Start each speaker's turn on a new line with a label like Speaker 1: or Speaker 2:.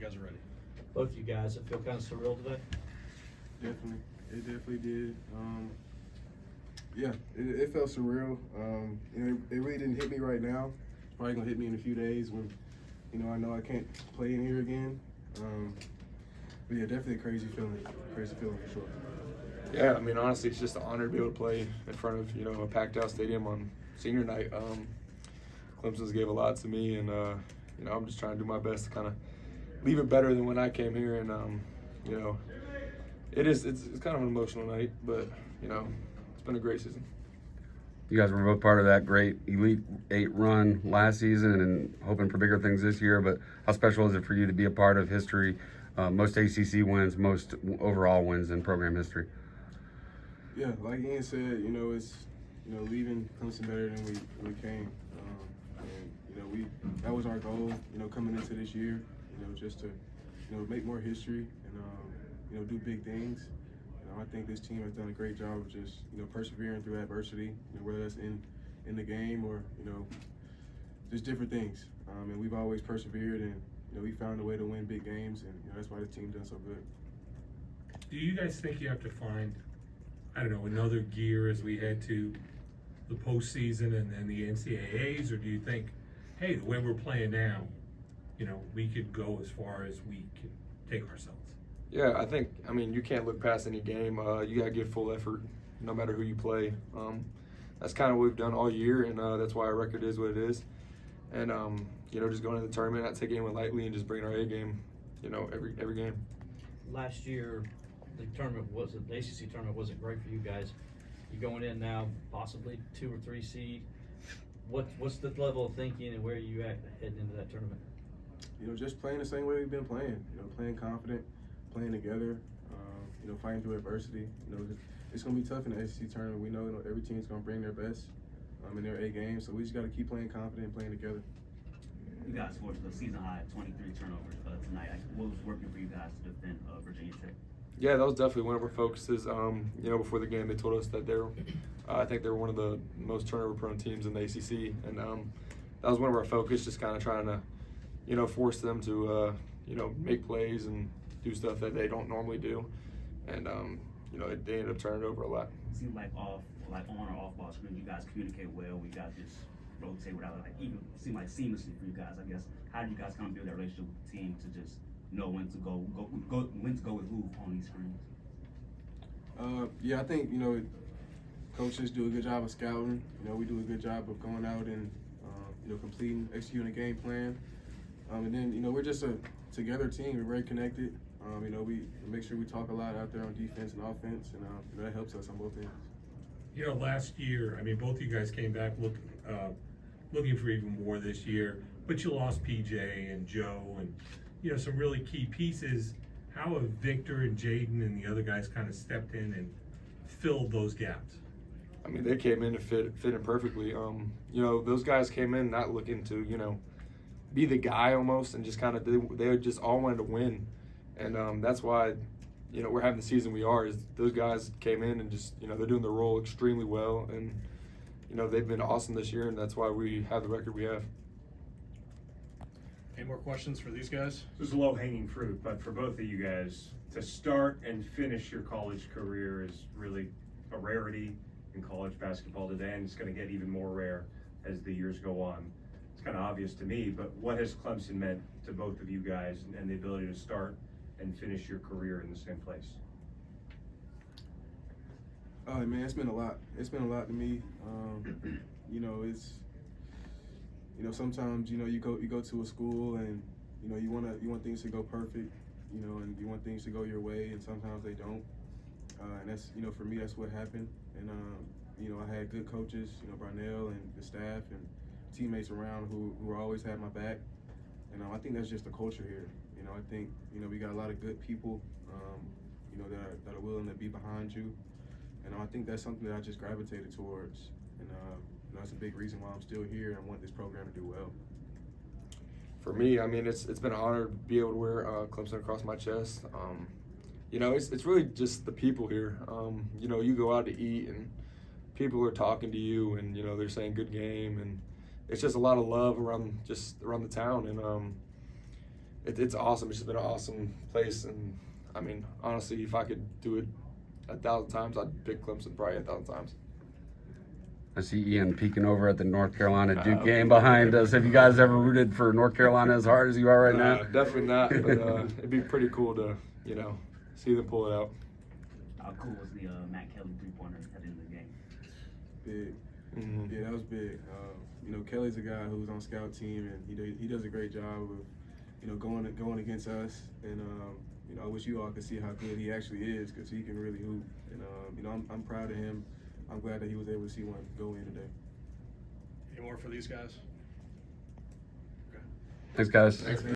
Speaker 1: guys are ready.
Speaker 2: Both of you guys, it feel kind of surreal today?
Speaker 3: Definitely. It definitely did. Yeah, it felt surreal. It really didn't hit me right now. It's probably going to hit me in a few days when, I know I can't play in here again. But yeah, definitely a crazy feeling for sure.
Speaker 4: Yeah, I mean, honestly, it's just an honor to be able to play in front of, a packed out stadium on senior night. Clemson's gave a lot to me, and, I'm just trying to do my best to kind of leave it better than when I came here. And, it's kind of an emotional night, but, it's been a great season.
Speaker 5: You guys were both part of that great Elite Eight run last season and hoping for bigger things this year, but how special is it for you to be a part of history? Most ACC wins, most overall wins in program history.
Speaker 3: Yeah, like Ian said, it's leaving Clemson better than we came, and that was our goal, coming into this year, just to make more history and do big things. I think this team has done a great job of just persevering through adversity, whether that's in the game or just different things, and we've always persevered, and we found a way to win big games, and that's why the team done so good.
Speaker 1: Do you guys think you have to find, another gear as we head to the postseason and then the NCAAs, or do you think, hey, the way we're playing now, we could go as far as we can take ourselves?
Speaker 4: Yeah, you can't look past any game. You got to give full effort no matter who you play. That's kind of what we've done all year, and that's why our record is what it is. And, just going to the tournament, not taking it lightly and just bringing our A game, every game.
Speaker 2: Last year, the ACC tournament wasn't great for you guys. You're going in now, possibly 2 or 3 seed. What's the level of thinking and where are you at heading into that tournament?
Speaker 3: Just playing the same way we've been playing. Playing confident, playing together. Fighting through adversity. It's gonna be tough in the SEC tournament. We know every team's gonna bring their best in their A game. So we just got to keep playing confident and playing together.
Speaker 6: You guys forced the season high 23 turnovers tonight. What was working for you guys to defend Virginia Tech?
Speaker 4: Yeah, that was definitely one of our focuses. Before the game, they told us that I think they were one of the most turnover-prone teams in the ACC, and that was one of our focus, just kind of trying to, force them to, make plays and do stuff that they don't normally do, and they ended up turning it over a lot.
Speaker 6: It seems like on or off ball screen, you guys communicate well. We got this rotate without even seem like seamlessly for you guys. I guess how do you guys kind of build that relationship with the team to just know when to go with who on these screens?
Speaker 3: Yeah, I think coaches do a good job of scouting. We do a good job of going out and executing a game plan. And then we're just a together team. We're very connected. We make sure we talk a lot out there on defense and offense, and that helps us on both ends.
Speaker 1: Last year, both of you guys came back looking for even more this year, but you lost PJ and Joe and some really key pieces. How have Victor and Jaden and the other guys kind of stepped in and filled those gaps?
Speaker 4: They came in to fit in perfectly. Those guys came in not looking to, be the guy almost, and just kind of they just all wanted to win, and that's why, we're having the season we are. Is those guys came in and just, they're doing their role extremely well, and they've been awesome this year, and that's why we have the record we have.
Speaker 7: Any more questions for these guys?
Speaker 8: This is low-hanging fruit, but for both of you guys, to start and finish your college career is really a rarity in college basketball today, and it's going to get even more rare as the years go on. It's kind of obvious to me, but what has Clemson meant to both of you guys and the ability to start and finish your career in the same place?
Speaker 3: Oh man, it's been a lot. It's been a lot to me. It's sometimes you go to a school and you want things to go perfect, and you want things to go your way, and sometimes they don't. And that's for me that's what happened. And I had good coaches, Barnell and the staff and teammates around who always had my back. And I think that's just the culture here. I think we got a lot of good people, that are willing to be behind you. And I think that's something that I just gravitated towards. And that's a big reason why I'm still here and I want this program to do well.
Speaker 4: For me, it's been an honor to be able to wear Clemson across my chest. It's really just the people here. You go out to eat and people are talking to you, and they're saying good game, and it's just a lot of love around the town. And it's awesome. It's just been an awesome place, and I mean, honestly, if I could do it 1,000 times, I'd pick Clemson probably 1,000 times.
Speaker 5: I see Ian peeking over at the North Carolina Duke game behind us. Have you guys ever rooted for North Carolina as hard as you are right now?
Speaker 4: Definitely not, but it'd be pretty cool to, see them pull it out.
Speaker 6: How cool was the Matt Kelly 3-pointer at the end of the game?
Speaker 3: Big.
Speaker 4: Mm-hmm.
Speaker 3: Yeah, that was big. Kelly's a guy who's on scout team, and he does a great job of, going against us. And I wish you all could see how good he actually is, because he can really hoop. And I'm proud of him. I'm glad that he was able to see one go in today.
Speaker 7: Any more for these guys?
Speaker 5: Thanks, guys.
Speaker 3: Thanks, man.